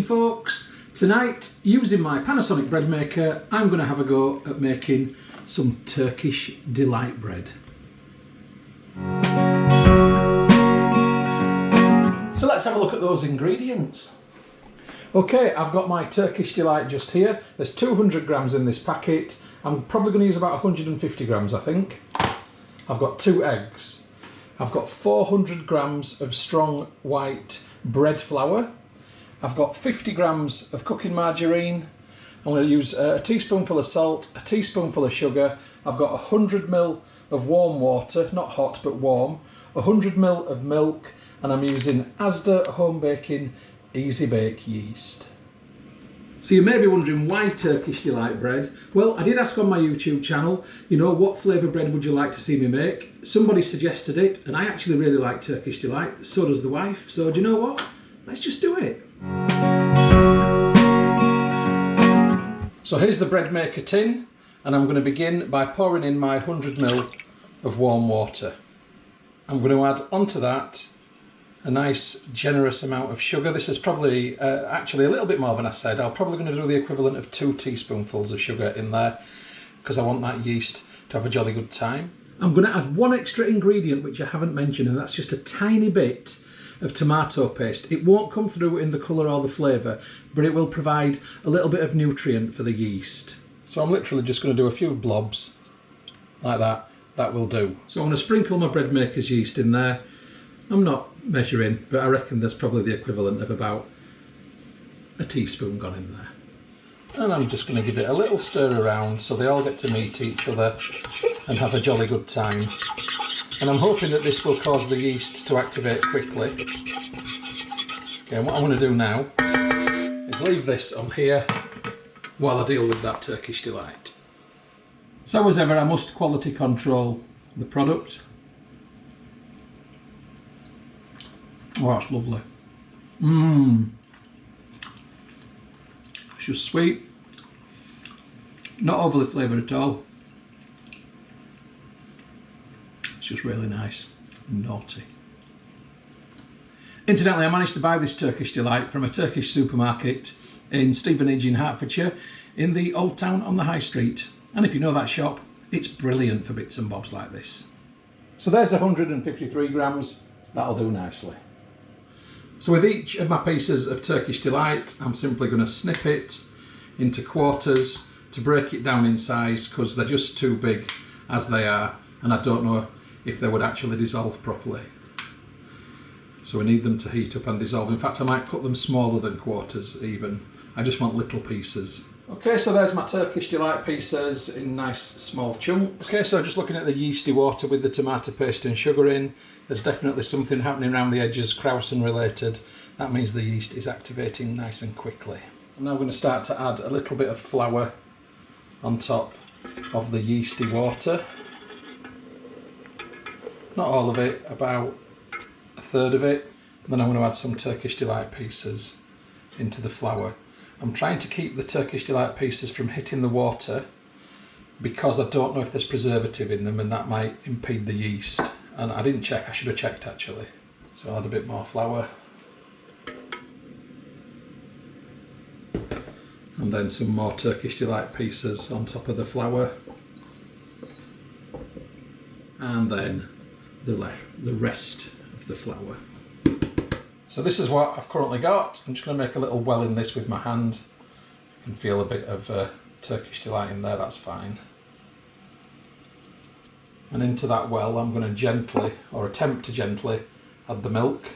folks. Tonight, using my Panasonic bread maker, I'm going to have a go at making some Turkish Delight Bread. So let's have a look at those ingredients. Okay, I've got my Turkish Delight just here. There's 200 grams in this packet. I'm probably going to use about 150 grams, I think. I've got 2 eggs. I've got 400 grams of strong white bread flour. I've got 50 grams of cooking margarine. I'm going to use a teaspoonful of salt, a teaspoonful of sugar. I've got 100 ml of warm water, not hot but warm, 100 ml of milk, and I'm using Asda home baking easy bake yeast. So you may be wondering, why Turkish Delight Bread? Well, I did ask on my YouTube channel, what flavour bread would you like to see me make? Somebody suggested it, and I actually really like Turkish Delight, so does the wife. So do you know what? Let's just do it. So here's the bread maker tin, and I'm going to begin by pouring in my 100 ml of warm water. I'm going to add onto that a nice generous amount of sugar. This is probably actually a little bit more than I said. I'm probably going to do the equivalent of 2 teaspoonfuls of sugar in there because I want that yeast to have a jolly good time. I'm going to add one extra ingredient which I haven't mentioned, and that's just a tiny bit of tomato paste. It won't come through in the colour or the flavour, but it will provide a little bit of nutrient for the yeast. So I'm literally just going to do a few blobs like that. That will do. So I'm going to sprinkle my bread maker's yeast in there. I'm not measuring, but I reckon there's probably the equivalent of about a teaspoon gone in there. And I'm just going to give it a little stir around so they all get to meet each other and have a jolly good time. And I'm hoping that this will cause the yeast to activate quickly. Okay, and what I'm going to do now is leave this on here while I deal with that Turkish Delight. So as ever, I must quality control the product. Oh, that's lovely. It's just sweet, not overly flavoured at all. It's just really nice and naughty. Incidentally, I managed to buy this Turkish Delight from a Turkish supermarket in Stevenage in Hertfordshire, in the Old Town on the High Street. And if you know that shop, it's brilliant for bits and bobs like this. So there's 153 grams, that'll do nicely. So with each of my pieces of Turkish Delight, I'm simply going to snip it into quarters to break it down in size, because they're just too big as they are, and I don't know if they would actually dissolve properly. So we need them to heat up and dissolve. In fact, I might cut them smaller than quarters even. I just want little pieces. Okay, so there's my Turkish Delight pieces in nice small chunks. Okay, so just looking at the yeasty water with the tomato paste and sugar in, there's definitely something happening around the edges, Krausen related. That means the yeast is activating nice and quickly. I'm now going to start to add a little bit of flour on top of the yeasty water. Not all of it, about a third of it. And then I'm going to add some Turkish Delight pieces into the flour. I'm trying to keep the Turkish Delight pieces from hitting the water because I don't know if there's preservative in them, and that might impede the yeast. And I didn't check, I should have checked actually. So I'll add a bit more flour. And then some more Turkish Delight pieces on top of the flour. And then the rest of the flour. So this is what I've currently got. I'm just going to make a little well in this with my hand. You can feel a bit of Turkish Delight in there, that's fine. And into that well I'm going to gently, or attempt to gently, add the milk.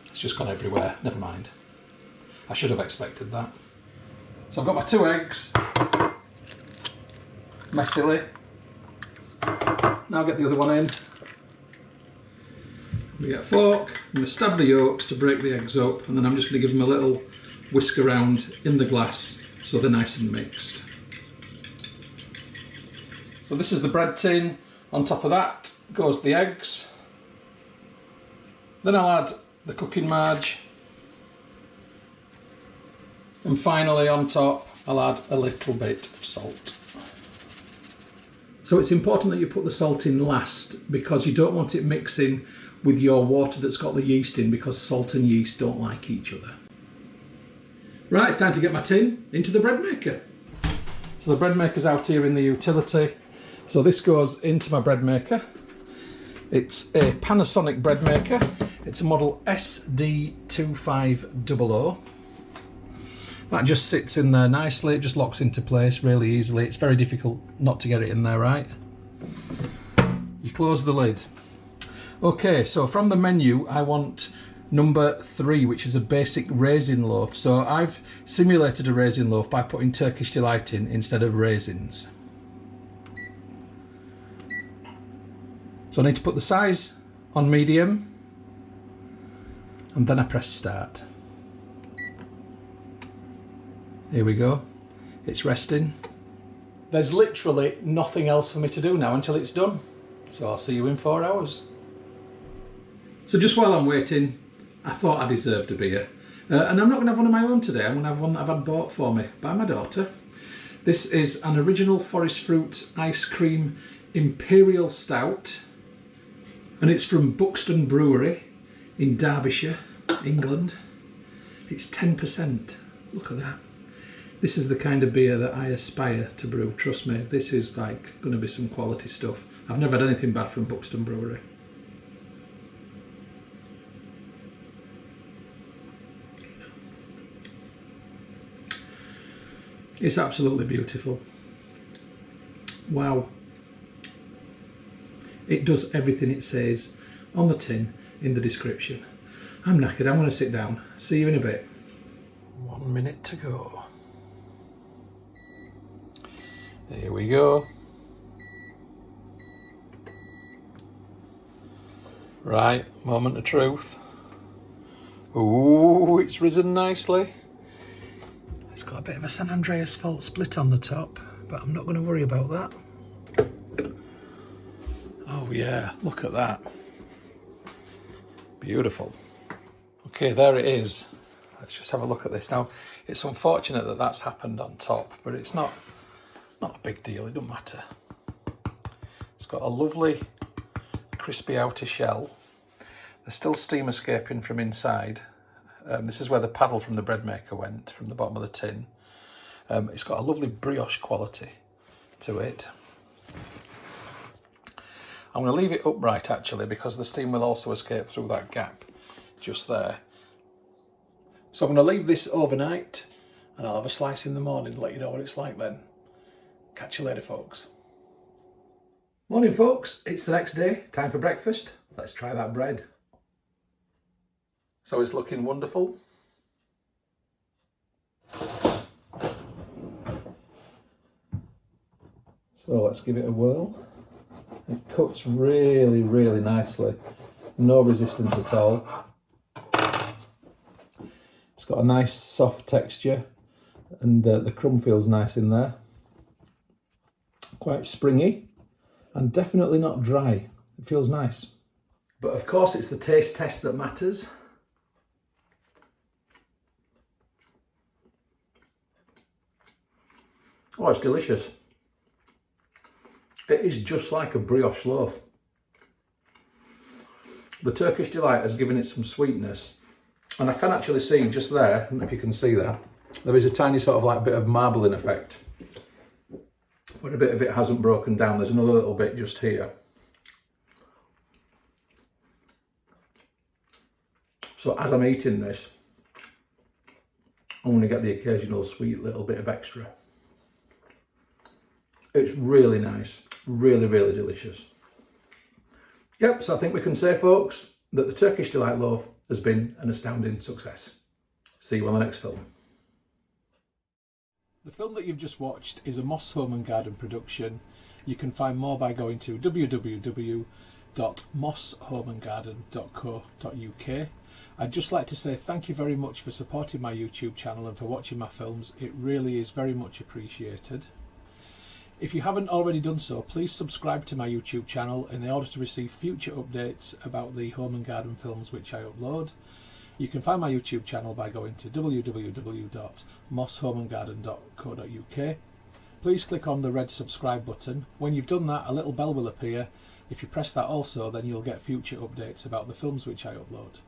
It's just gone everywhere, never mind. I should have expected that. So I've got my 2 eggs, messily. Now get the other one in. I'm going to get a fork, I'm going to stab the yolks to break the eggs up, and then I'm just going to give them a little whisk around in the glass so they're nice and mixed. So this is the bread tin. On top of that goes the eggs. Then I'll add the cooking marge. And finally on top I'll add a little bit of salt. So it's important that you put the salt in last, because you don't want it mixing with your water that's got the yeast in, because salt and yeast don't like each other. Right, it's time to get my tin into the bread maker. So the bread maker's out here in the utility. So this goes into my bread maker. It's a Panasonic bread maker. It's a model SD2500. That just sits in there nicely. It just locks into place really easily. It's very difficult not to get it in there right. You close the lid. Okay, so from the menu I want number 3, which is a basic raisin loaf. So I've simulated a raisin loaf by putting Turkish Delight in instead of raisins. So I need to put the size on medium, and then I press start. Here we go, it's resting. There's literally nothing else for me to do now until it's done. So I'll see you in 4 hours. So just while I'm waiting, I thought I deserved a beer. And I'm not going to have one of my own today. I'm going to have one that I've had bought for me by my daughter. This is an original Forest Fruits Ice Cream Imperial Stout. And it's from Buxton Brewery in Derbyshire, England. It's 10%. Look at that. This is the kind of beer that I aspire to brew. Trust me, this is like going to be some quality stuff. I've never had anything bad from Buxton Brewery. It's absolutely beautiful. Wow. It does everything it says on the tin in the description. I'm knackered, I'm going to sit down. See you in a bit. 1 minute to go. Here we go. Right, moment of truth. Ooh, it's risen nicely. It's got a bit of a San Andreas fault split on the top, but I'm not going to worry about that. Oh yeah, look at that. Beautiful. Okay, there it is. Let's just have a look at this. Now, it's unfortunate that that's happened on top, but it's not a big deal, it doesn't matter. It's got a lovely crispy outer shell. There's still steam escaping from inside. This is where the paddle from the bread maker went, from the bottom of the tin. It's got a lovely brioche quality to it. I'm going to leave it upright actually, because the steam will also escape through that gap just there. So I'm going to leave this overnight, and I'll have a slice in the morning to let you know what it's like then. Catch you later, folks. Morning, folks. It's the next day. Time for breakfast. Let's try that bread. So it's looking wonderful. So let's give it a whirl. It cuts really, really nicely. No resistance at all. It's got a nice soft texture, and the crumb feels nice in there. Quite springy and definitely not dry. It feels nice. But of course it's the taste test that matters. Oh, it's delicious. It is just like a brioche loaf. The Turkish Delight has given it some sweetness, and I can actually see just there, I don't know if you can see that, there is a tiny sort of like bit of marbling effect. But a bit of it hasn't broken down. There's another little bit just here. So as I'm eating this, I'm going to get the occasional sweet little bit of extra. It's really nice, really, really delicious. Yep, so I think we can say, folks, that the Turkish Delight loaf has been an astounding success. See you on the next film. The film that you've just watched is a Moss Home and Garden production. You can find more by going to www.mosshomeandgarden.co.uk. I'd just like to say thank you very much for supporting my YouTube channel and for watching my films. It really is very much appreciated. If you haven't already done so, please subscribe to my YouTube channel in order to receive future updates about the home and garden films which I upload. You can find my YouTube channel by going to www.mosshomeandgarden.co.uk. Please click on the red subscribe button. When you've done that, a little bell will appear If you press that also, then you'll get future updates about the films which I upload.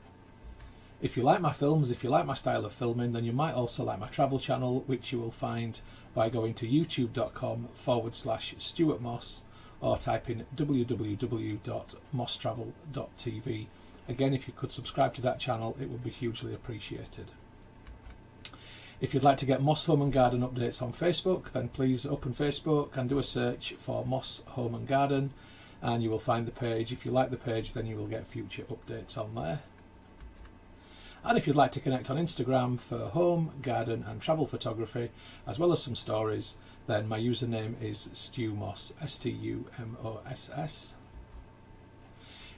If you like my films, if you like my style of filming, then you might also like my travel channel, which you will find by going to youtube.com/Stuart Moss or type in www.mosstravel.tv. Again, if you could subscribe to that channel, it would be hugely appreciated. If you'd like to get Moss Home and Garden updates on Facebook, then please open Facebook and do a search for Moss Home and Garden, and you will find the page. If you like the page, then you will get future updates on there. And if you'd like to connect on Instagram for home, garden and travel photography, as well as some stories, then my username is StuMoss, STUMOSS.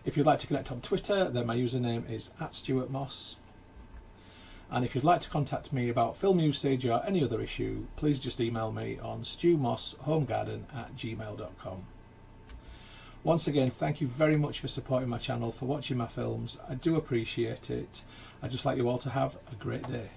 If you'd like to connect on Twitter, then my username is @StuartMoss. And if you'd like to contact me about film usage or any other issue, please just email me on stewmosshomegarden@gmail.com. Once again, thank you very much for supporting my channel, for watching my films. I do appreciate it. I'd just like you all to have a great day.